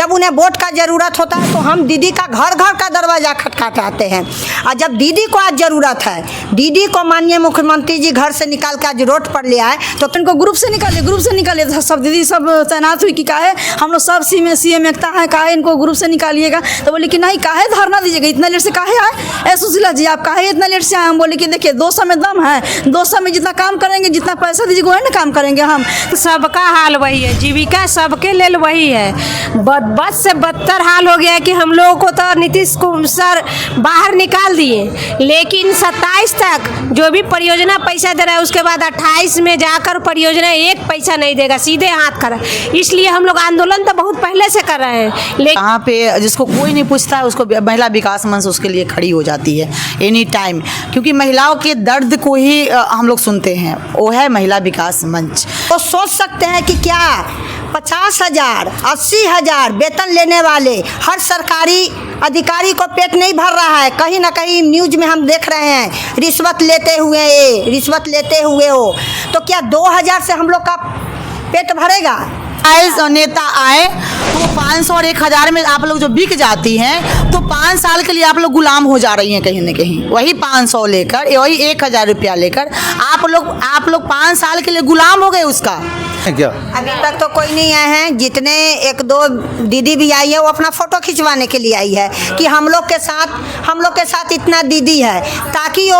जब उन्हें वोट का ज़रूरत होता है तो हम दीदी का घर घर का दरवाज़ा खटखटाते हैं। और जब दीदी को आज ज़रूरत है, दीदी को माननीय मुख्यमंत्री जी घर से निकाल के आज रोड पर ले आए तो इनको ग्रुप से निकालिए सब दीदी सब तैनात हुई कि काहे हम लोग सब सीएम एकता है, काहे इनको ग्रुप से निकालिएगा। तो बोले कि नहीं, काहे धरना दीजिएगा, इतना लेट से काहे आए। सुशीला जी आप काहे इतना लेट से आए। हम बोले कि देखिए 200 में दम है, 200 में जितना काम करेंगे, जितना पैसा दीजिएगा वही ना काम करेंगे हम। तो सबका हाल वही है, जीविका सबके लेल वही है। बद से बदतर हाल हो गया है कि हम लोगों को तो नीतीश सर बाहर निकाल दिए, लेकिन 27 तक जो भी परियोजना पैसा दे रहा है उसके बाद 28 में जाकर परियोजना एक पैसा नहीं देगा, सीधे हाथ करा। इसलिए हम लोग आंदोलन तो बहुत पहले से कर रहे हैं, लेकिन यहाँ पे जिसको कोई नहीं पूछता है उसको महिला विकास मंच उसके लिए खड़ी हो जाती है एनी टाइम, क्योंकि महिलाओं के दर्द को ही हम लोग सुनते हैं, वो है महिला विकास मंच। तो सोच सकते हैं कि क्या 50,000 80,000 वेतन लेने वाले हर सरकारी अधिकारी को पेट नहीं भर रहा है। कहीं ना कहीं न्यूज में हम देख रहे हैं रिश्वत लेते हुए हो, तो क्या 2,000 से हम लोग का पेट भरेगा। नेता आए तो 500 और 1,000 में आप लोग जो बिक जाती हैं तो 5 साल के लिए आप लोग गुलाम हो जा रही हैं कहीं ना कहीं। वही 500 लेकर, वही 1,000 रुपया लेकर आप लोग 5 साल के लिए गुलाम हो गए उसका। क्या अभी तक तो कोई नहीं आए हैं। जितने 1-2 दीदी भी आई है वो अपना फोटो खिंचवाने के लिए आई है कि हम लोग के साथ इतना दीदी है, ताकि वो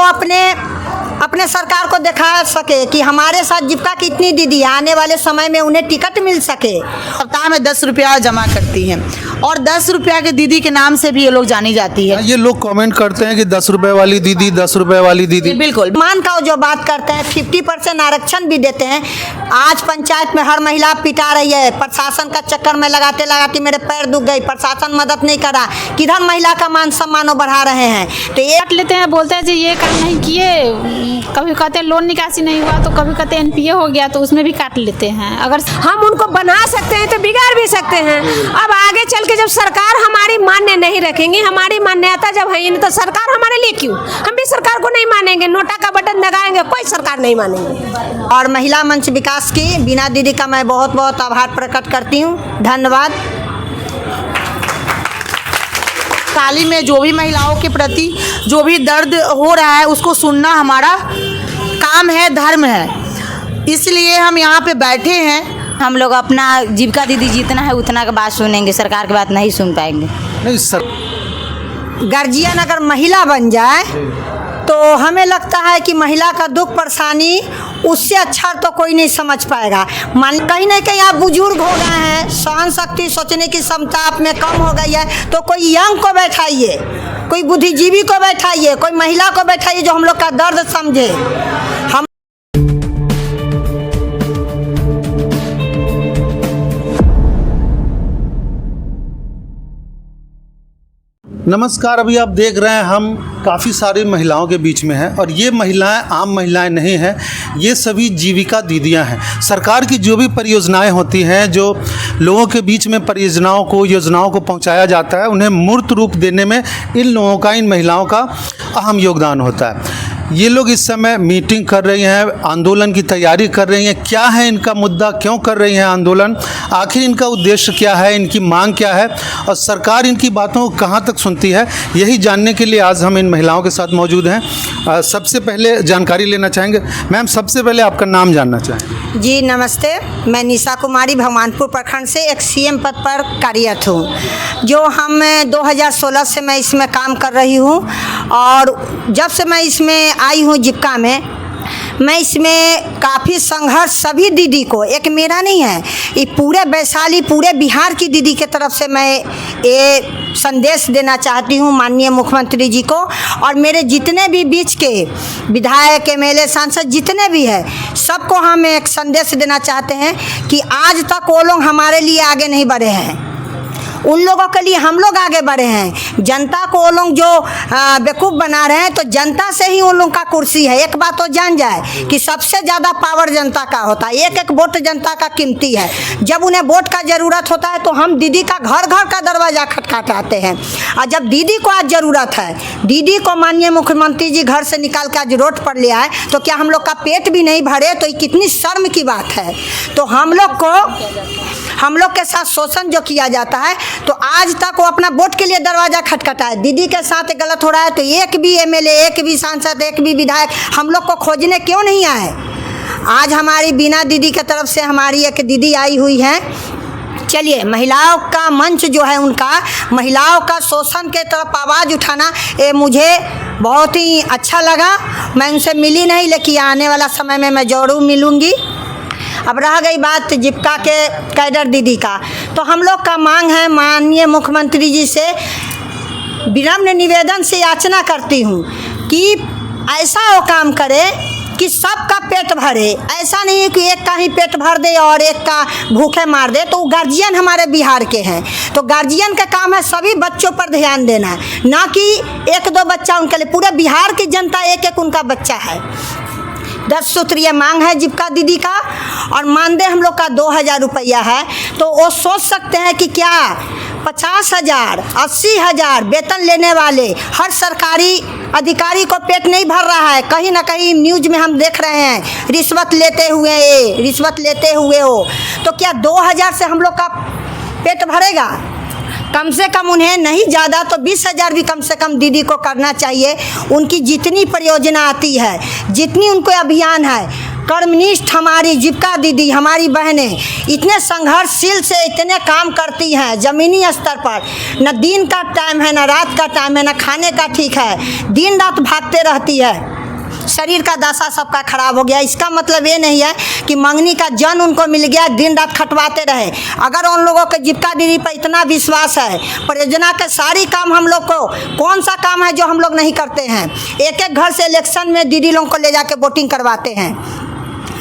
अपने सरकार को दिखा सके कि हमारे साथ जीविका की इतनी दीदी है, आने वाले समय में उन्हें टिकट मिल सके। सप्ताह में 10 रुपया जमा करती हैं और 10 रुपया के दीदी के नाम से भी ये लोग जानी जाती है। ये लोग कमेंट करते हैं कि 10 रुपए वाली दीदी, 10 रुपए वाली दीदी। बिल्कुल मान का जो बात करते हैं 50% आरक्षण भी देते हैं। आज पंचायत में हर महिला पिटा रही है, प्रशासन का चक्कर में लगाते मेरे पैर दुख गई, प्रशासन मदद नहीं करा, किधर महिला का मान सम्मान बढ़ा रहे हैं। तो ये लेते हैं, बोलते हैं जी ये काम नहीं किए, कभी कहते हैं लोन निकासी नहीं हुआ, तो कभी कहते हैं NPA हो गया, तो उसमें भी काट लेते हैं। अगर हम उनको बना सकते हैं तो बिगाड़ भी सकते हैं। अब आगे चल के जब सरकार हमारी मान्य नहीं रखेंगी, हमारी मान्यता जब है नहीं, तो सरकार हमारे लिए क्यों, हम भी सरकार को नहीं मानेंगे, नोटा का बटन दबाएंगे, कोई सरकार नहीं मानेंगे। और महिला मंच विकास की बीना दीदी का मैं बहुत बहुत आभार प्रकट करती हूँ। धन्यवाद। थाली में जो भी महिलाओं के प्रति जो भी दर्द हो रहा है उसको सुनना हमारा काम है, धर्म है, इसलिए हम यहाँ पे बैठे हैं। हम लोग अपना जीविका दीदी जितना है उतना का बात सुनेंगे, सरकार की बात नहीं सुन पाएंगे। नहीं सर, गार्जियन अगर महिला बन जाए तो हमें लगता है कि महिला का दुख परेशानी उससे अच्छा तो कोई नहीं समझ पाएगा। कहीं ना कहीं आप बुजुर्ग हो गए हैं, सहन शक्ति सोचने की क्षमता आप में कम हो गई है, तो कोई यंग को बैठाइए, कोई बुद्धिजीवी को बैठाइए, कोई महिला को बैठाइए जो हम लोग का दर्द समझे। हम नमस्कार। अभी आप देख रहे हैं हम काफ़ी सारी महिलाओं के बीच में हैं और ये महिलाएं आम महिलाएं नहीं हैं, ये सभी जीविका दीदियां हैं। सरकार की जो भी परियोजनाएं होती हैं, जो लोगों के बीच में परियोजनाओं को योजनाओं को पहुंचाया जाता है, उन्हें मूर्त रूप देने में इन लोगों का, इन महिलाओं का अहम योगदान होता है। ये लोग इस समय मीटिंग कर रही हैं, आंदोलन की तैयारी कर रही हैं। क्या है इनका मुद्दा, क्यों कर रही हैं आंदोलन, आखिर इनका उद्देश्य क्या है, इनकी मांग क्या है और सरकार इनकी बातों को कहाँ तक सुनती है, यही जानने के लिए आज हम इन महिलाओं के साथ मौजूद हैं। सबसे पहले जानकारी लेना चाहेंगे। मैम, सबसे पहले आपका नाम जानना चाहेंगे। जी नमस्ते, मैं निशा कुमारी भगवानपुर प्रखंड से एक CM पद पर कार्यरत हूँ। जो हम 2016 से मैं इसमें काम कर रही हूँ और जब से मैं इसमें आई हूँ जीविका में, मैं इसमें काफ़ी संघर्ष सभी दीदी को, एक मेरा नहीं है, ये पूरे वैशाली पूरे बिहार की दीदी के तरफ से मैं ये संदेश देना चाहती हूँ माननीय मुख्यमंत्री जी को और मेरे जितने भी बीच के विधायक MLA सांसद जितने भी हैं, सबको हम एक संदेश देना चाहते हैं कि आज तक वो लोग हमारे लिए आगे नहीं बढ़े हैं, उन लोगों के लिए हम लोग आगे बढ़े हैं। जनता को वो लोग जो बेवकूफ़ बना रहे हैं, तो जनता से ही उन लोग का कुर्सी है। एक बात तो जान जाए कि सबसे ज़्यादा पावर जनता का होता है, एक एक वोट जनता का कीमती है। जब उन्हें वोट का ज़रूरत होता है तो हम दीदी का घर घर का दरवाज़ा खटखटाते हैं। और जब दीदी को आज ज़रूरत है, दीदी को माननीय मुख्यमंत्री जी घर से निकाल के आज रोड पर ले आए, तो क्या हम लोग का पेट भी नहीं भरे, तो ये कितनी शर्म की बात है। तो हम लोग के साथ शोषण जो किया जाता है, तो आज तक वो अपना वोट के लिए दरवाज़ा खटखटाए। दीदी के साथ गलत हो रहा है तो एक भी एमएलए, एक भी सांसद, एक भी विधायक हम लोग को खोजने क्यों नहीं आए। आज हमारी बीना दीदी की तरफ से हमारी एक दीदी आई हुई है। चलिए, महिलाओं का मंच जो है उनका, महिलाओं का शोषण के तरफ आवाज़ उठाना, ये मुझे बहुत ही अच्छा लगा। मैं उनसे मिली नहीं, लेकिन आने वाला समय में मैं ज़रूर मिलूँगी। अब रह गई बात जीविका के कैडर दीदी का, तो हम लोग का मांग है माननीय मुख्यमंत्री जी से विनम्र निवेदन से याचना करती हूँ कि ऐसा वो काम करे कि सबका पेट भरे। ऐसा नहीं है कि एक का ही पेट भर दे और एक का भूखे मार दे। तो गार्जियन हमारे बिहार के हैं, तो गार्जियन का काम है सभी बच्चों पर ध्यान देना, ना कि एक दो बच्चा उनके लिए। पूरे बिहार की जनता एक एक उनका बच्चा है। 10 सूत्रीय मांग है जीविका दीदी का, और मानदेय हम लोग का 2000 रुपया है। तो वो सोच सकते हैं कि क्या 50,000, 80,000 वेतन लेने वाले हर सरकारी अधिकारी को पेट नहीं भर रहा है। कहीं ना कहीं न्यूज में हम देख रहे हैं रिश्वत लेते हुए हो, तो क्या 2000 से हम लोग का पेट भरेगा? कम से कम उन्हें नहीं ज़्यादा तो 20,000 भी कम से कम दीदी को करना चाहिए। उनकी जितनी परियोजना आती है, जितनी उनको अभियान है, कर्मनिष्ठ हमारी जीविका दीदी, हमारी बहनें इतने संघर्षशील से इतने काम करती हैं ज़मीनी स्तर पर। न दिन का टाइम है, न रात का टाइम है, न खाने का ठीक है, दिन रात भागते रहती है। शरीर का दशा सबका खराब हो गया। इसका मतलब ये नहीं है कि मंगनी का जन उनको मिल गया, दिन रात खटवाते रहे। अगर उन लोगों के जीविका दीदी पर इतना विश्वास है, परियोजना के सारी काम हम लोग को, कौन सा काम है जो हम लोग नहीं करते हैं? एक एक घर से इलेक्शन में दीदी लोगों को ले जाके वोटिंग करवाते हैं।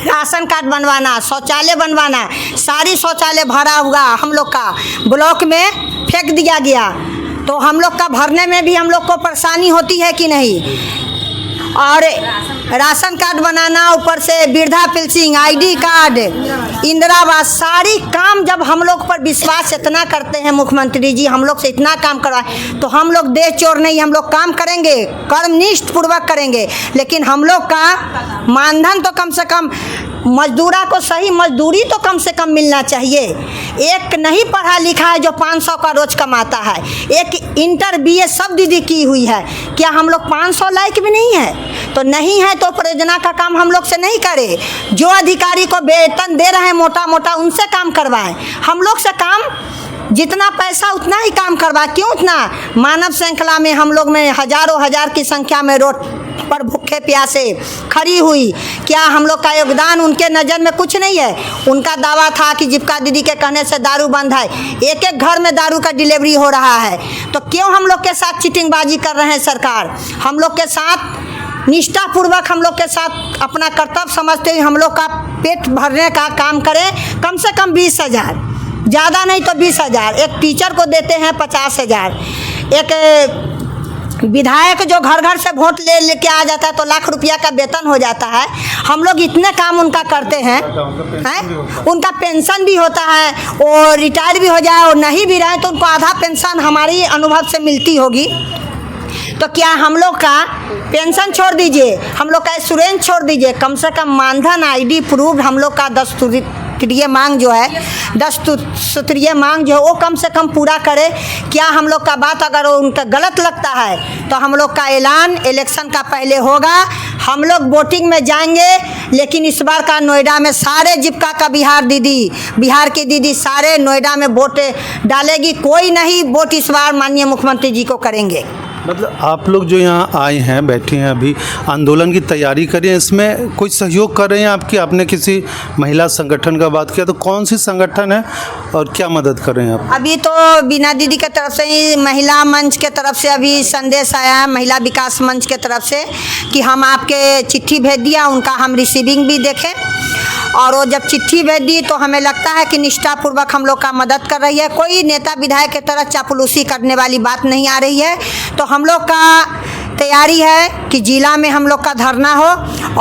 राशन कार्ड बनवाना, शौचालय बनवाना, सारी शौचालय भरा हुआ हम लोग का ब्लॉक में फेंक दिया गया। तो हम लोग का भरने में भी हम लोग को परेशानी होती है कि नहीं? और राशन कार्ड बनाना, ऊपर से वृद्धा पेंशन, आईडी कार्ड, इंदिरा आवास, सारी काम जब हम लोग पर विश्वास इतना करते हैं मुख्यमंत्री जी, हम लोग से इतना काम करवाए, तो हम लोग देश चोर नहीं, हम लोग काम करेंगे, कर्मनिष्ठ पूर्वक करेंगे। लेकिन हम लोग का मानधन तो कम से कम, मजदूरा को सही मजदूरी तो कम से कम मिलना चाहिए। एक नहीं पढ़ा लिखा है जो 500 का रोज कमाता है, एक इंटर BA सब दीदी की हुई है, क्या हम लोग 500 लायक भी नहीं है? तो नहीं है तो परियोजना का काम हम लोग से नहीं करे। जो अधिकारी को वेतन दे रहे हैं मोटा मोटा, उनसे काम करवाएं। हम लोग से काम जितना पैसा उतना ही काम करवा। क्यों उतना? मानव श्रृंखला में हम लोग में हजारों हजार की संख्या में रोड पर भूखे प्यासे खड़ी हुई, क्या हम लोग का योगदान उनके नज़र में कुछ नहीं है? उनका दावा था कि जीविका दीदी के कहने से दारू बंद है, एक एक घर में दारू का डिलीवरी हो रहा है। तो क्यों हम लोग के साथ चीटिंगबाजी कर रहे हैं सरकार? हम लोग के साथ निष्ठापूर्वक, हम लोग के साथ अपना कर्तव्य समझते हुए हम लोग का पेट भरने का काम करें। कम से कम 20,000, ज़्यादा नहीं तो 20,000। एक टीचर को देते हैं 50,000। एक विधायक जो घर घर से वोट लेके आ जाता है तो लाख रुपया का वेतन हो जाता है। हम लोग इतने काम उनका करते हैं, उनका पेंशन भी होता है, और रिटायर भी हो जाए और नहीं भी रहे तो उनको आधा पेंशन हमारी अनुभव से मिलती होगी। तो क्या हम लोग का पेंशन छोड़ दीजिए, हम लोग का इंश्योरेंस छोड़ दीजिए, कम से कम मानधन ID प्रूफ हम लोग का 10 सूत्रीय मांग जो है, 10 सूत्रीय मांग जो है वो कम से कम पूरा करे। क्या हम लोग का बात अगर उनका गलत लगता है तो हम लोग का ऐलान इलेक्शन का पहले होगा, हम लोग वोटिंग में जाएंगे। लेकिन इस बार का नोएडा में सारे जीविका का बिहार की दीदी सारे नोएडा में वोट डालेगी। कोई नहीं वोट इस बार माननीय मुख्यमंत्री जी को करेंगे। मतलब आप लोग जो यहाँ आए हैं, बैठे हैं, अभी आंदोलन की तैयारी कर रहे हैं, इसमें कोई सहयोग कर रहे हैं आपकी? आपने किसी महिला संगठन का बात किया, तो कौन सी संगठन है और क्या मदद कर रहे हैं आप? अभी तो बीना दीदी के तरफ से ही महिला मंच के तरफ से अभी संदेश आया है, महिला विकास मंच के तरफ से, कि हम आपके चिट्ठी भेज दिया, उनका हम रिसीविंग भी देखें। और वो जब चिट्ठी भेज दी तो हमें लगता है कि निष्ठापूर्वक हम लोग का मदद कर रही है। कोई नेता विधायक की तरह चापलूसी करने वाली बात नहीं आ रही है। तो हम लोग का तैयारी है कि जिला में हम लोग का धरना हो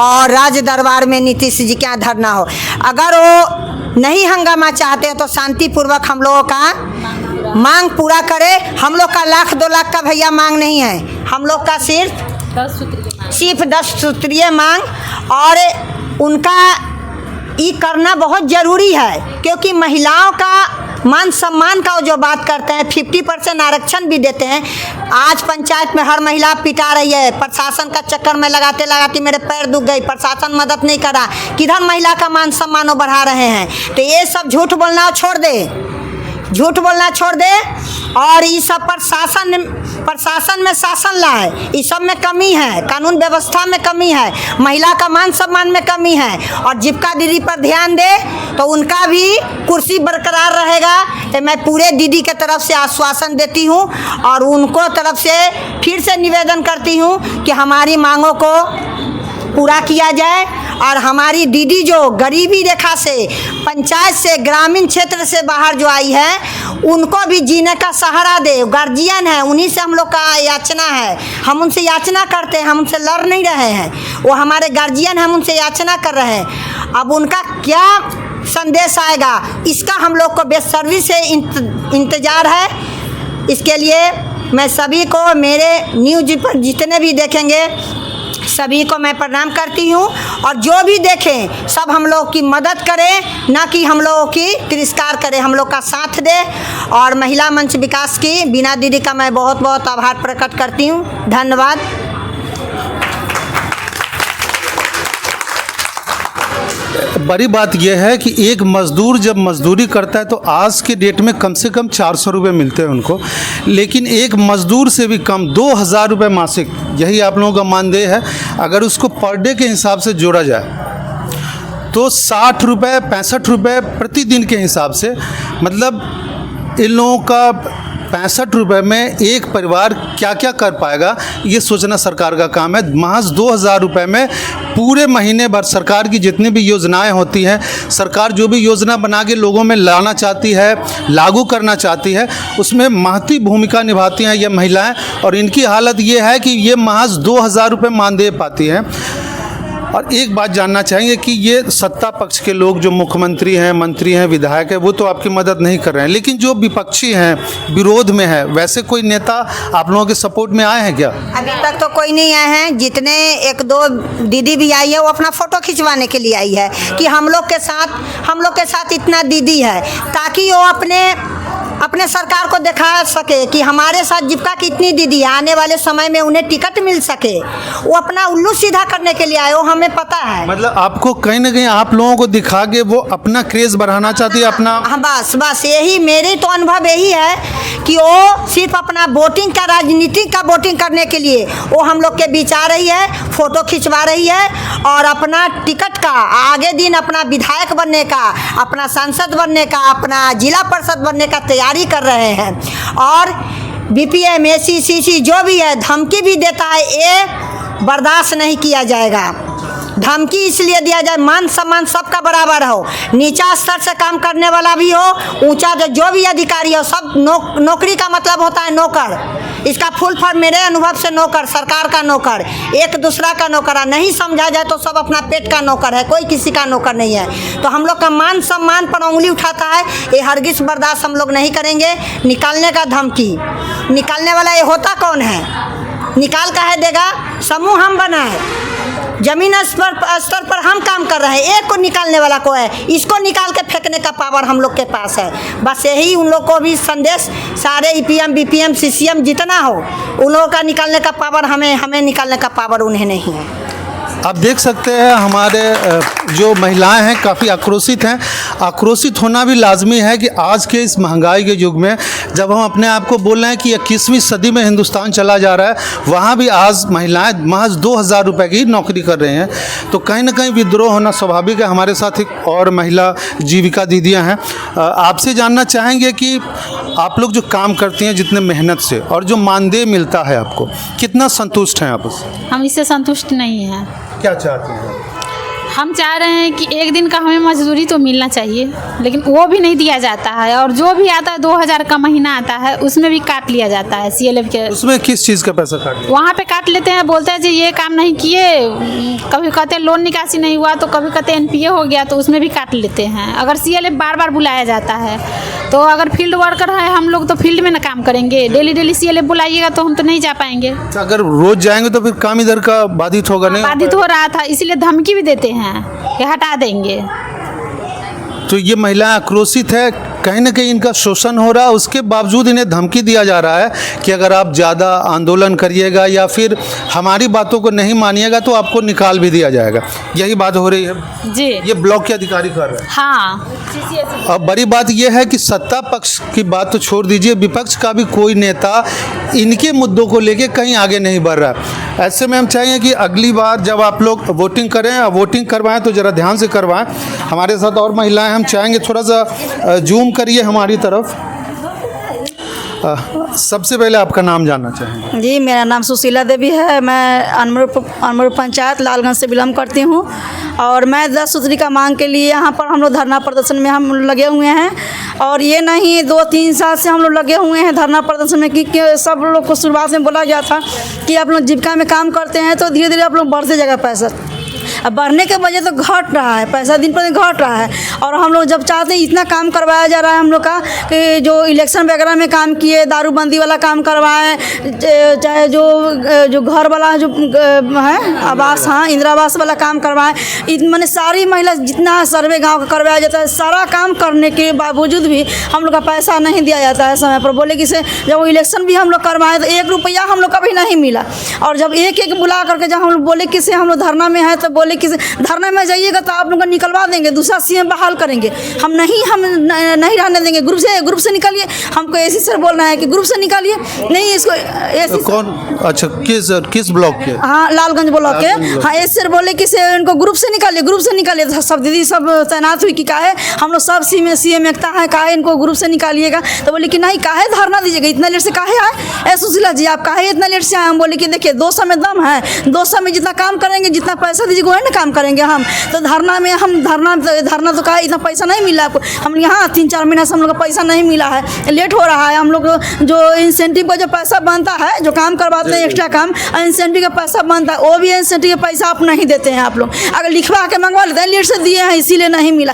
और राज्य दरबार में नीतीश जी का धरना हो। अगर वो नहीं हंगामा चाहते हैं तो शांतिपूर्वक हम लोगों का मांग पूरा करे। हम लोग का 1,00,000 2 लाख का भैया मांग नहीं है, हम लोग का सिर्फ 10 सूत्रीय मांग। और उनका ये करना बहुत ज़रूरी है, क्योंकि महिलाओं का मान सम्मान का जो बात करते हैं, 50% आरक्षण भी देते हैं। आज पंचायत में हर महिला पिटा रही है, प्रशासन का चक्कर में लगाते लगाते मेरे पैर दुख गई, प्रशासन मदद नहीं करा, किधर महिला का मान सम्मान वो बढ़ा रहे हैं। तो ये सब झूठ बोलना छोड़ दे, झूठ बोलना छोड़ दे और इस सब प्रशासन में शासन लाए। इस सब में कमी है, कानून व्यवस्था में कमी है, महिला का मान सम्मान में कमी है। और जीविका दीदी पर ध्यान दे तो उनका भी कुर्सी बरकरार रहेगा। तो मैं पूरे दीदी के तरफ से आश्वासन देती हूँ और उनको तरफ से फिर से निवेदन करती हूँ कि हमारी मांगों को पूरा किया जाए और हमारी दीदी जो गरीबी रेखा से, पंचायत से, ग्रामीण क्षेत्र से बाहर जो आई है, उनको भी जीने का सहारा दे। गार्जियन है, उन्हीं से हम लोग का याचना है, हम उनसे याचना करते हैं, हम उनसे लड़ नहीं रहे हैं, वो हमारे गार्जियन, हम उनसे याचना कर रहे हैं। अब उनका क्या संदेश आएगा इसका हम लोग को बेसब्री से इंतज़ार है। इसके लिए मैं सभी को, मेरे न्यूज़ पर जितने भी देखेंगे सभी को मैं प्रणाम करती हूँ और जो भी देखें सब हम लोग की मदद करें, ना कि हम लोगों की तिरस्कार करें, हम लोग का साथ दे। और महिला मंच विकास की बीना दीदी का मैं बहुत बहुत आभार प्रकट करती हूँ। धन्यवाद। बड़ी बात यह है कि एक मज़दूर जब मज़दूरी करता है तो आज के डेट में कम से कम 400 रुपये मिलते हैं उनको, लेकिन एक मज़दूर से भी कम 2000 रुपये मासिक, यही आप लोगों का मानदेय है। अगर उसको पर डे के हिसाब से जोड़ा जाए तो 60 रुपये 65 रुपये प्रतिदिन के हिसाब से, मतलब इन लोगों का 65 रुपये में एक परिवार क्या क्या कर पाएगा ये सोचना सरकार का काम है। महज 2000 रुपये में पूरे महीने भर सरकार की जितनी भी योजनाएं होती हैं, सरकार जो भी योजना बना के लोगों में लाना चाहती है, लागू करना चाहती है, उसमें महती भूमिका निभाती हैं ये महिलाएं। और इनकी हालत ये है कि ये महज 2000 रुपये मानदेय पाती हैं। और एक बात जानना चाहेंगे कि ये सत्ता पक्ष के लोग जो मुख्यमंत्री हैं, मंत्री हैं, विधायक हैं, वो तो आपकी मदद नहीं कर रहे हैं, लेकिन जो विपक्षी हैं, विरोध में है, वैसे कोई नेता आप लोगों के सपोर्ट में आए हैं क्या? अभी तक तो कोई नहीं आए हैं। जितने एक दो दीदी भी आई है वो अपना फ़ोटो खिंचवाने के लिए आई है कि हम लोग के साथ इतना दीदी है, ताकि वो अपने सरकार को दिखा सके कि हमारे साथ जीविका की इतनी दीदी है, आने वाले समय में उन्हें टिकट मिल सके। वो अपना उल्लू सीधा करने के लिए आए, वो हमें पता है। मतलब आपको कहीं ना कहीं आप लोगों को दिखा के वो अपना क्रेज बढ़ाना चाहती है अपना। हाँ, बस यही मेरी तो अनुभव यही है कि वो सिर्फ अपना वोटिंग का, राजनीति का वोटिंग करने के लिए वो हम लोग के बीच आ रही है, फ़ोटो खिंचवा रही है और अपना टिकट का, आगे दिन अपना विधायक बनने का, अपना सांसद बनने का, अपना जिला परिषद बनने का तैयारी कर रहे हैं। और बीपीएम, एसीसीसी जो भी है धमकी भी देता है, ये बर्दाश्त नहीं किया जाएगा। धमकी इसलिए दिया जाए, मान सम्मान सबका बराबर हो, नीचा स्तर से काम करने वाला भी हो, ऊंचा जो भी अधिकारी हो, सब नौकरी का मतलब होता है नौकर। इसका फुल फॉर्म मेरे अनुभव से नौकर, सरकार का नौकर, एक दूसरा का नौकर। नहीं समझा जाए तो सब अपना पेट का नौकर है, कोई किसी का नौकर नहीं है। तो हम लोग का मान सम्मान पर उंगली उठाता है, ये हरगिज़ बर्दाश्त हम लोग नहीं करेंगे। निकालने का धमकी, निकालने वाला ये होता कौन है? निकाल काहे देगा? समूह हम बनाए, जमीन स्तर पर हम काम कर रहे हैं, एक को निकालने वाला को है, इसको निकाल के फेंकने का पावर हम लोग के पास है। बस यही उन लोग को भी संदेश, सारे ईपीएम, बीपीएम, सीसीएम जितना हो, उन लोगों का निकालने का पावर हमें निकालने का पावर उन्हें नहीं है। आप देख सकते हैं हमारे जो महिलाएं हैं काफ़ी आक्रोशित हैं। आक्रोशित होना भी लाजमी है कि आज के इस महंगाई के युग में जब हम अपने आप को बोल रहे हैं कि 21वीं सदी में हिंदुस्तान चला जा रहा है, वहाँ भी आज महिलाएं महज 2000 रुपये की नौकरी कर रही हैं, तो कहीं ना कहीं विद्रोह होना स्वाभाविक है। हमारे साथ एक और महिला जीविका दीदियाँ हैं। आपसे जानना चाहेंगे कि आप लोग जो काम करती हैं जितने मेहनत से और जो मानदेय मिलता है आपको, कितना संतुष्ट हैं आप उससे? हम इससे संतुष्ट नहीं हैं। क्या चाहते हैं? हम चाह रहे हैं कि एक दिन का हमें मजदूरी तो मिलना चाहिए, लेकिन वो भी नहीं दिया जाता है। और जो भी आता है 2000 का महीना आता है, उसमें भी काट लिया जाता है CLF के। उसमें किस चीज़ का पैसा काट लिया? वहाँ पे काट लेते हैं, बोलते हैं जी ये काम नहीं किए, कभी कहते हैं लोन निकासी नहीं हुआ, तो कभी कहते हैं NPA हो गया, तो उसमें भी काट लेते हैं। अगर CLF बार बार बुलाया जाता है, तो अगर फील्ड वर्कर है हम लोग तो फील्ड में ना काम करेंगे, डेली CLF बुलाइएगा तो हम तो नहीं जा पाएंगे। अगर रोज जाएंगे तो फिर काम इधर का बाधित होगा नहीं? बाधित हो रहा था, इसलिए धमकी भी देते हैं कि हटा देंगे। तो ये महिलाएं आक्रोशित है कहीं ना कहीं इनका शोषण हो रहा है। उसके बावजूद इन्हें धमकी दिया जा रहा है कि अगर आप ज़्यादा आंदोलन करिएगा या फिर हमारी बातों को नहीं मानिएगा तो आपको निकाल भी दिया जाएगा। यही बात हो रही है जी ये ब्लॉक के अधिकारी कर रहे हैं। हाँ। अब बड़ी बात यह है कि सत्ता पक्ष की बात तो छोड़ दीजिए, विपक्ष का भी कोई नेता इनके मुद्दों को लेके कहीं आगे नहीं बढ़ रहा है। ऐसे में हम चाहेंगे कि अगली बार जब आप लोग वोटिंग करें, वोटिंग करवाएं तो ज़रा ध्यान से करवाएं। हमारे साथ और महिलाएं, हम चाहेंगे थोड़ा सा जूम करिए हमारी तरफ। सबसे पहले आपका नाम जानना चाहेंगे। जी, मेरा नाम सुशीला देवी है। मैं अनमोल पंचायत लालगंज से बिलोंग करती हूँ और मैं 10 सूत्री का मांग के लिए यहाँ पर हम लोग धरना प्रदर्शन में हम लगे हुए हैं। और ये नहीं 2-3 साल से हम लोग लगे हुए हैं धरना प्रदर्शन में कि सब लोग को शुरुआत में बोला गया था कि आप लोग जीविका में काम करते हैं तो धीरे धीरे आप लोग बढ़ते जाएगा पैसा। अब बढ़ने के वजह तो घट रहा है, पैसा दिन पर दिन घट रहा है। और हम लोग जब चाहते हैं इतना काम करवाया जा रहा है हम लोग का कि जो इलेक्शन वगैरह में काम किए, दारूबंदी वाला काम करवाए, चाहे जो घर वाला जो है आवास, हाँ इंदिरा आवास वाला काम करवाए, मैंने सारी महिला जितना सर्वे गांव का करवाया जाता है, सारा काम करने के बावजूद भी हम लोग का पैसा नहीं दिया जाता है समय पर। बोले कि से जब वो इलेक्शन भी हम लोग करवाए तो 1 रुपया हम लोग का भी नहीं मिला। और जब एक बुला करके जब हम लोग बोले कि से हम लोग धरना में है तो बोले कि धरना में जाइएगा तो आप लोग को निकलवा देंगे, दूसरा सीएम बहाल करेंगे। हम नहीं रहने देंगे, ग्रुप से निकालिए। हमको एसी सर बोलना है कि ग्रुप से निकालिए, नहीं इसको एसी कौन, अच्छा किस ब्लॉक के? हाँ लालगंज ब्लॉक के। हाँ एसी सर बोले कि से इनको ग्रुप से निकालिए। सब दीदी सब तैनात हुई कि काहे हम लोग सब सीएम एकता है, काहे इनको ग्रुप से निकालिएगा। तो बोले कि नहीं काहे धरना दीजिएगा, इतना लेट से काहे आए? सुशीला जी आप काहे इतना लेट से आए? हम बोले कि देखिए 200 में दम है, 200 में जितना काम करेंगे, जितना पैसा दीजिएगा वही ना काम करेंगे हम। तो धरना में हम धरना तो कहा इतना पैसा नहीं मिला आपको। हम यहाँ 3-4 महीना से हम लोग का पैसा नहीं मिला है, लेट हो रहा है। हम लोग जो इंसेंटिव का जो पैसा बनता है, जो काम करवाते हैं एक्स्ट्रा काम, इंसेंटिव का पैसा बनता है, वो भी इंसेंटिव का पैसा आप नहीं देते हैं। आप लोग अगर लिखवा के मंगवा लेते हैं, लेट से दिए हैं इसीलिए नहीं मिला।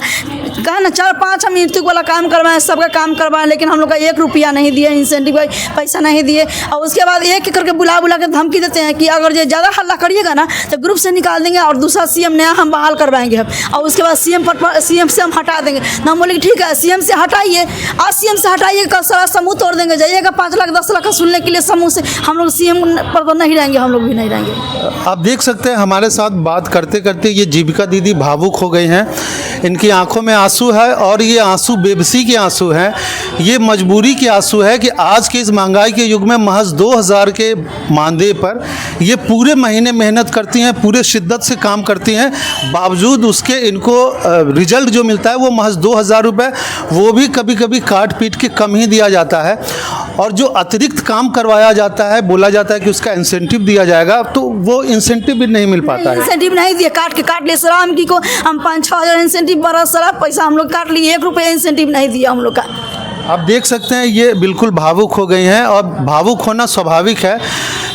कहा ना 4-5 हम मृत्यु वाला काम करवाएं, सबका काम करवाएं, लेकिन हम लोग का 1 रुपया नहीं दिए, इंसेंटिव का पैसा नहीं दिए। और उसके बाद एक करके बुला के धमकी देते हैं कि अगर ये ज़्यादा हल्ला करिएगा ना तो ग्रुप से निकाल देंगे और दूसरा सीएम नया हम बहाल करवाएंगे हम। और उसके बाद सीएम से हम हटा देंगे। ना हम बोले कि ठीक है सीएम से हटाइए, आज सीएम से हटाइए, कल सारा समूह तोड़ देंगे, जाइएगा 5 लाख 10 लाख का सुनने के लिए समूह से। हम लोग सीएम पर नहीं रहेंगे, हम लोग भी नहीं रहेंगे। आप देख सकते हैं हमारे साथ बात करते करते ये जीविका दीदी भावुक हो गई हैं। इनकी आंखों में आंसू है और ये आंसू बेबसी के आंसू हैं, ये मजबूरी के आंसू है कि आज के इस महंगाई के युग में महज 2000 के मानदेय पर ये पूरे महीने मेहनत करती हैं, पूरे शिद्दत से काम करती हैं, बावजूद उसके इनको रिजल्ट जो मिलता है वो महज 2000 रुपये, वो भी कभी कभी काट पीट के कम ही दिया जाता है। और जो अतिरिक्त काम करवाया जाता है, बोला जाता है कि उसका इंसेंटिव दिया जाएगा, तो वो इंसेंटिव भी नहीं मिल पाता है। इंसेंटिव नहीं दिए, काट ले सलाम की को हम 5-6 हज़ार इंसेंटिव बड़ा सारा पैसा हम लोग काट लिए, 1 रुपया इंसेंटिव नहीं दिया हम लोग का। आप देख सकते हैं ये बिल्कुल भावुक हो गई हैं और भावुक होना स्वाभाविक है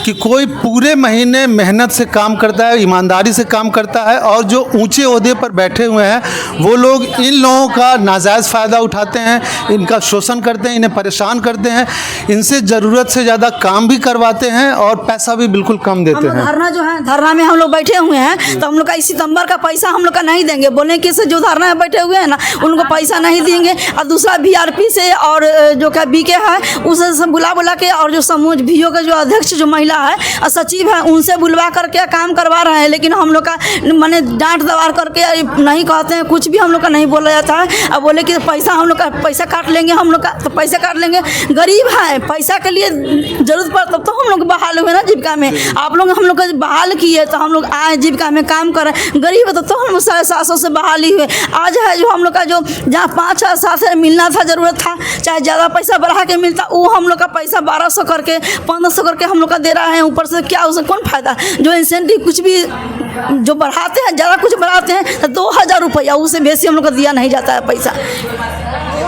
कि कोई पूरे महीने मेहनत से काम करता है, ईमानदारी से काम करता है और जो ऊंचे ओहदे पर बैठे हुए हैं वो लोग इन लोगों का नाजायज़ फ़ायदा उठाते हैं, इनका शोषण करते हैं, इन्हें परेशान करते हैं, इनसे ज़रूरत से ज़्यादा काम भी करवाते हैं और पैसा भी बिल्कुल कम देते हैं। धरना जो है, धरना में हम लोग बैठे हुए हैं तो हम लोग का इस सितंबर का पैसा हम लोग का नहीं देंगे। बोले कि से जो धरना में बैठे हुए हैं ना उनको पैसा नहीं देंगे। और दूसरा VRP से और जो क्या BK है उसे बुला के, और जो समूह VO का जो अध्यक्ष जो महिला है और सचिव है उनसे बुलवा करके काम करवा रहे हैं। लेकिन हम लोग का मैंने डांट दबार करके नहीं कहते हैं, कुछ भी हम लोग का नहीं बोला जाता है। अब बोले कि पैसा हम लोग का पैसा काट लेंगे, हम लोग का तो पैसा काट लेंगे। गरीब है, पैसा के लिए जरूरत पड़ा तब तो हम लोग बहाल हुए ना जीविका में। आप लोग हम लोग का बहाल किए तो हम लोग आए जीविका में काम करें। गरीब है तो हम 750 से बहाली हुए। आज है जो हम लोग का जो जहाँ 5-7 मिलना था, जरूरत था, चाहे ज़्यादा पैसा बढ़ा के मिलता, वो हम लोग का पैसा 1200 करके 1500 करके हम लोग का दे रहा है। ऊपर से क्या उससे कौन फायदा? जो इंसेंटिव कुछ भी जो बढ़ाते हैं, ज़्यादा कुछ बढ़ाते हैं तो 2000 रुपया, उससे बेसी हम लोग को दिया नहीं जाता है पैसा।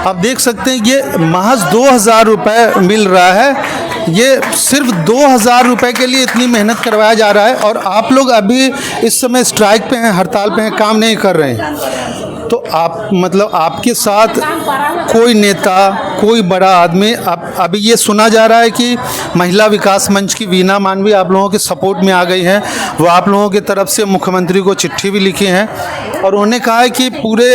आप देख सकते हैं ये महज 2000 रुपये मिल रहा है। ये सिर्फ 2000 रुपये के लिए इतनी मेहनत करवाया जा रहा है और आप लोग अभी इस समय स्ट्राइक पे हैं, हड़ताल पे हैं, काम नहीं कर रहे हैं। तो आप मतलब आपके साथ कोई नेता, कोई बड़ा आदमी, अभी ये सुना जा रहा है कि महिला विकास मंच की वीना मानवी आप लोगों के सपोर्ट में आ गई हैं, वो आप लोगों की तरफ से मुख्यमंत्री को चिट्ठी भी लिखी हैं और उन्होंने कहा है कि पूरे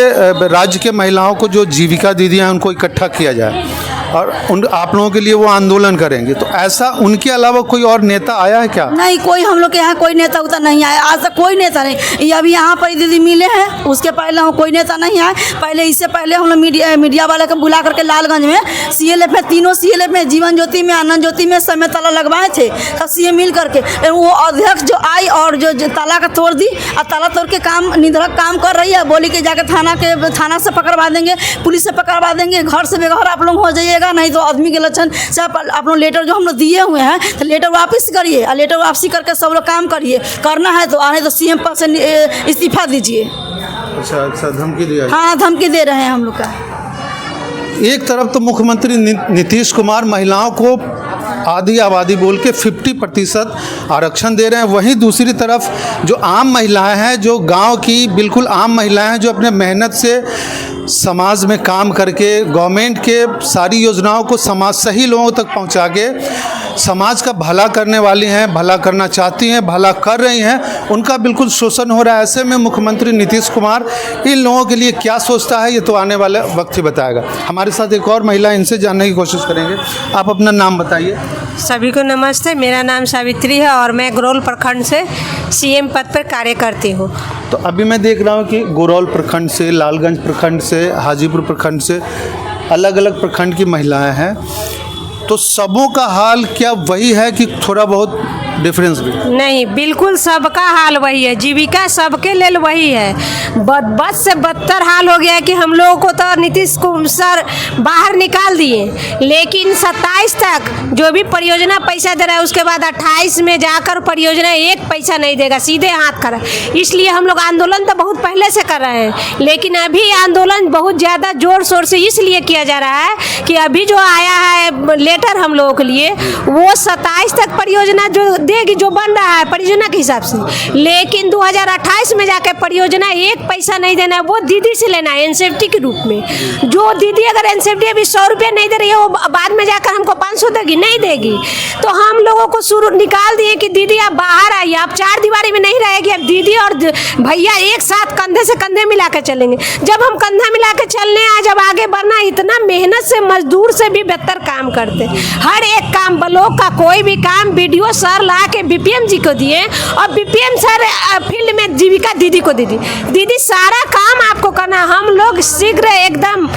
राज्य के महिलाओं को जो जीविका दीदियाँ हैं उनको इकट्ठा किया जाए और आप लोगों के लिए वो आंदोलन करेंगे। तो ऐसा उनके अलावा कोई और नेता आया है क्या? नहीं, कोई हम लोग के यहाँ कोई नेता उतना नहीं आया, आज तक कोई नेता नहीं। ये अभी यहाँ पर दीदी मिले हैं, उसके पहले हम कोई नेता नहीं आए। पहले इससे पहले हम लोग मीडिया वाले को बुला करके लालगंज में CLF में, तीनों CLF में, जीवन ज्योति में, आनंद ज्योति में सब में ताला लगवाए थे, सब CM मिल करके। वो अध्यक्ष जो आई और जो ताला का तोड़ दी और ताला तोड़ के काम निधड़क काम कर रही है, बोली कि जाकर थाना से पकड़वा देंगे, पुलिस से पकड़वा देंगे, घर से बेघर आप लोग हो जाइएगा, नहीं तो आदमी के लक्षण से आप लोग लेटर जो हम लोग दिए हुए हैं तो लेटर वापस करिए और लेटर वापसी करके सब लोग काम करिए, करना है तो आने तो CM पद से इस्तीफा दीजिए। अच्छा, धमकी दिया? हाँ, धमकी दे रहे हैं हम लोग का। एक तरफ तो मुख्यमंत्री नीतीश कुमार महिलाओं को आधी आबादी बोल के 50% आरक्षण दे रहे हैं, वहीं दूसरी तरफ जो आम महिलाएं हैं, जो गांव की बिल्कुल आम महिलाएं हैं, जो अपने मेहनत से समाज में काम करके गवर्नमेंट के सारी योजनाओं को समाज सही लोगों तक पहुंचा के समाज का भला करने वाली हैं, भला करना चाहती हैं, भला कर रही हैं, उनका बिल्कुल शोषण हो रहा है। ऐसे में मुख्यमंत्री नीतीश कुमार इन लोगों के लिए क्या सोचता है, ये तो आने वाले वक्त ही बताएगा। हमारे साथ एक और महिला, इनसे जानने की कोशिश करेंगे। आप अपना नाम बताइए। सभी को नमस्ते, मेरा नाम सावित्री है और मैं गरौल प्रखंड से CM पद पर कार्य करती हूँ। तो अभी मैं देख रहा हूँ कि गरौल प्रखंड से, लालगंज प्रखंड से, हाजीपुर प्रखंड से अलग अलग प्रखंड की महिलाएं हैं, तो सबों का हाल क्या वही है कि थोड़ा बहुत डिफरेंस भी? नहीं, बिल्कुल सबका हाल वही है, जीविका सबके लिए वही है। बद से बदतर हाल हो गया है कि हम लोगों को तो नीतीश सर बाहर निकाल दिए, लेकिन 27 तक जो भी परियोजना पैसा दे रहा है उसके बाद 28 में जाकर परियोजना एक पैसा नहीं देगा, सीधे हाथ खड़ा। इसलिए हम लोग आंदोलन तो बहुत पहले से कर रहे हैं, लेकिन अभी आंदोलन बहुत ज़्यादा जोर शोर से इसलिए किया जा रहा है कि अभी जो आया है लेटर हम लोगों के लिए, वो 27 तक परियोजना जो देगी, जो बन रहा है परियोजना के हिसाब से, लेकिन 2028 में जाकर परियोजना एक पैसा नहीं देना है, वो दीदी से लेना है एनसेफ्टी के रूप में। जो दीदी अगर एनसेफ्टी अभी 100 रुपया नहीं दे रही है, वो बाद में जाकर हमको 500 देगी, नहीं देगी। तो हम लोगों को शुरू निकाल दिए कि दीदी आप बाहर आइए, आप चार दीवारी में नहीं रहेगी, अब दीदी और भैया एक साथ कंधे से कंधे मिला कर चलेंगे। जब हम कंधा मिला के चलने आए, जब आगे बढ़ना, इतना मेहनत से मजदूर से भी बेहतर काम करते, हर एक काम ब्लॉक का कोई भी काम BDO सर ला के BPM जी को दिए और BPM सर फील्ड में जीविका दीदी को दीदी सारा काम आपको करना। हम लोग शीघ्र एकदम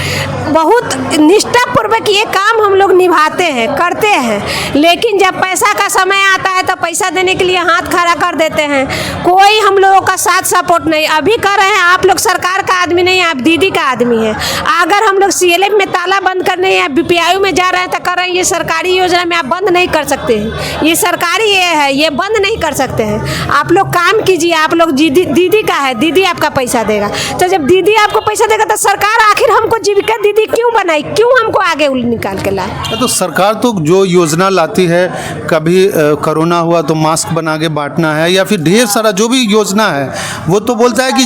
बहुत निष्ठापूर्वक ये काम हम लोग निभाते हैं, करते हैं, लेकिन जब पैसा का समय आता है तो पैसा देने के लिए हाथ खड़ा कर देते हैं। कोई हम लोगों का साथ सपोर्ट नहीं। अभी कर रहे हैं, आप लोग सरकार का आदमी नहीं, आप दीदी का आदमी है। अगर हम लोग CLF में ताला बंद करने या BPIU में जा रहे हैं तो कर रहे हैं, ये सरकारी योजना में आप बंद नहीं कर सकते हैं, ये सरकारी ये है, ये बंद नहीं कर सकते हैं। आप लोग काम कीजिए, आप लोग दीदी का है, दीदी आपका पैसा देगा। तो जब दीदी आपको पैसा देगा तो सरकार आखिर हमको जीविका दीदी क्यों बनाई, क्यों हमको आगे निकाल के लाए? तो सरकार तो जो योजना लाती है, कभी कोरोना हुआ तो मास्क बना के बांटना है, या फिर ढेर सारा जो भी योजना है, वो तो बोलता है कि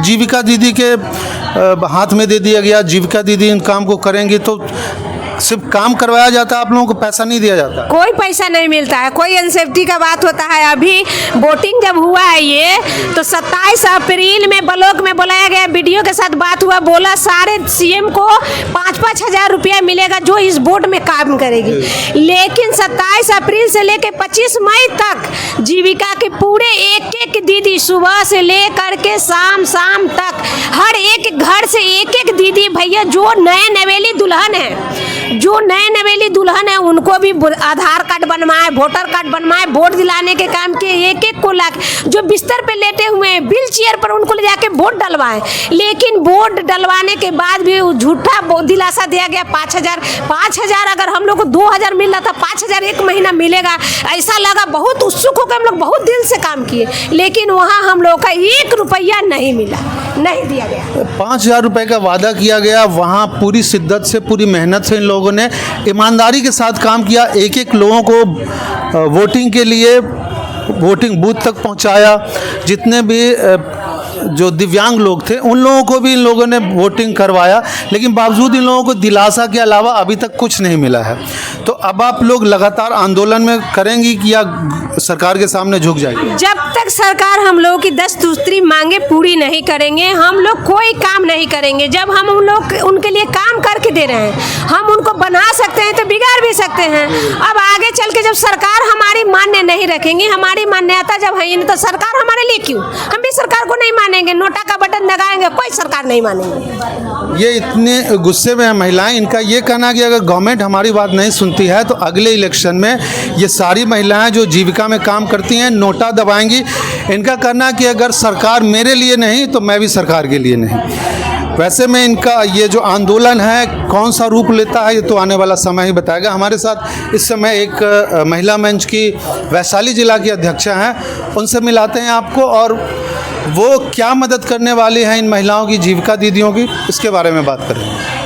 जीविका दीदी के हाथ में दे दिया गया, जीविका दीदी इन काम को करेंगे, तो सिर्फ काम करवाया जाता है, आप लोगों को पैसा नहीं दिया जाता? कोई पैसा नहीं मिलता है, कोई एनसेफ्टी का बात होता है। अभी वोटिंग जब हुआ है ये, तो 27 अप्रैल में ब्लॉक में बुलाया गया, BDO के साथ बात हुआ, बोला सारे CM को 5-5 हज़ार रुपया मिलेगा जो इस बोर्ड में काम करेगी। लेकिन 27 अप्रैल से लेकर 25 मई तक जीविका के पूरे एक दीदी सुबह से ले करके शाम तक हर एक घर से एक दीदी भैया जो नए नवेली दुल्हन है, उनको भी आधार कार्ड बनवाए, वोटर कार्ड बनवाए, वोट दिलाने के काम के एक को लाख, जो बिस्तर पे लेटे हुए हैं, व्हील चेयर पर, उनको ले जाके वोट डलवाए। लेकिन वोट डलवाने के बाद भी झूठा दिलासा दिया गया 5,000 अगर हम लोग को 2,000 मिल रहा था, 5,000 एक महीना मिलेगा, ऐसा लगा। बहुत उत्सुक होकर हम लोग बहुत दिल से काम किए, लेकिन वहाँ हम लोग का 1 रुपया नहीं मिला, नहीं दिया गया। 5,000 रुपये का वादा किया गया, वहाँ पूरी शिद्दत से, पूरी मेहनत से इन लोगों ने ईमानदारी के साथ काम किया, एक लोगों को वोटिंग के लिए वोटिंग बूथ तक पहुंचाया, जितने भी जो दिव्यांग लोग थे उन लोगों को भी इन लोगों ने वोटिंग करवाया, लेकिन बावजूद इन लोगों को दिलासा के अलावा अभी तक कुछ नहीं मिला है। तो अब आप लोग लगातार आंदोलन में करेंगी कि या सरकार के सामने झुक जाएगी? जब तक सरकार हम लोगों की 10 दूसरी मांगे पूरी नहीं करेंगे हम लोग कोई काम नहीं करेंगे। जब हम उन लोग उनके लिए काम करके दे रहे हैं, हम उनको बना सकते हैं तो बिगाड़ भी सकते हैं। अब आगे चल के जब सरकार हमारी मान्य नहीं रखेंगी, हमारी मान्यता जब है ही नहीं तो सरकार हमारे लिए क्यों? हम भी सरकार को नहीं मानेंगे, नोटा का बटन दबाएंगे, कोई सरकार नहीं मानेंगे। ये इतने गुस्से में है महिलाएं, इनका ये कहना है कि अगर गवर्नमेंट हमारी बात नहीं सुनती है तो अगले इलेक्शन में ये सारी महिलाएं जो जीविका में काम करती हैं नोटा दबाएंगी। इनका कहना है कि अगर सरकार मेरे लिए नहीं तो मैं भी सरकार के लिए नहीं। वैसे में इनका ये जो आंदोलन है कौन सा रूप लेता है ये तो आने वाला समय ही बताएगा। हमारे साथ इस समय एक महिला मंच की वैशाली जिला की अध्यक्षा हैं, उनसे मिलाते हैं आपको, और वो क्या मदद करने वाली हैं इन महिलाओं की, जीविका दीदियों की, इसके बारे में बात करेंगे।